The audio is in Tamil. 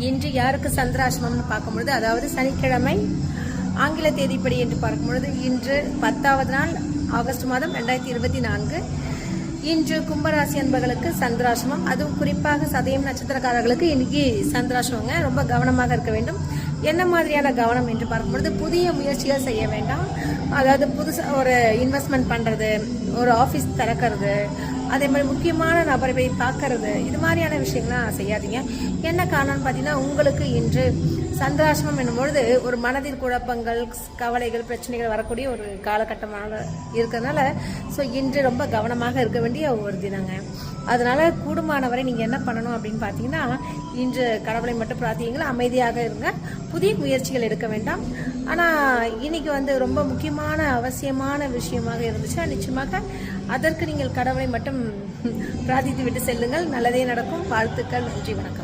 இன்று யாருக்கு சந்திராஷ்டமம்னு பார்க்கும்பொழுது, அதாவது சனிக்கிழமை ஆங்கில தேதிப்படி என்று பார்க்கும்பொழுது இன்று 10வது நாள் ஆகஸ்ட் மாதம் 2024. இன்று கும்பராசி அன்பர்களுக்கு சந்திராசிரமம், அதுவும் குறிப்பாக சதயம் நட்சத்திரக்காரர்களுக்கு இன்னைக்கு சந்திராசிரமங்க. ரொம்ப கவனமாக இருக்க வேண்டும். என்ன மாதிரியான கவனம் என்று பார்க்கும்பொழுது, புதிய முயற்சிகள் செய்ய வேண்டாம். அதாவது புதுசாக ஒரு இன்வெஸ்ட்மெண்ட் பண்ணுறது, ஒரு ஆஃபீஸ் திறக்கிறது, அதே மாதிரி முக்கியமான நபரை போய் பார்க்கறது, இது மாதிரியான விஷயங்கள்லாம் செய்யாதீங்க. என்ன காரணம்னு பார்த்தீங்கன்னா, உங்களுக்கு இன்று சந்திராசிரமம் என்னும்பொழுது ஒரு மனதில் குழப்பங்கள், கவலைகள், பிரச்சனைகள் வரக்கூடிய ஒரு காலகட்டமாக இருக்கிறதுனால இன்று ரொம்ப கவனமாக இருக்க வேண்டிய ஒரு தினங்க. அதனால கூடுமானவரை நீங்கள் என்ன பண்ணணும் அப்படின்னு பார்த்தீங்கன்னா, இன்று கடவுளை மட்டும் பிரார்த்திங்களா, அமைதியாக இருங்க. புதிய முயற்சிகள் எடுக்க வேண்டாம். ஆனால் இன்னைக்கு ரொம்ப முக்கியமான அவசியமான விஷயமாக இருந்துச்சுன்னா நிச்சயமாக அதற்கு நீங்கள் கடவுளை மட்டும் பிரார்த்தித்து விட்டு செல்லுங்கள். நல்லதே நடக்கும். வாழ்த்துக்கள். நன்றி, வணக்கம்.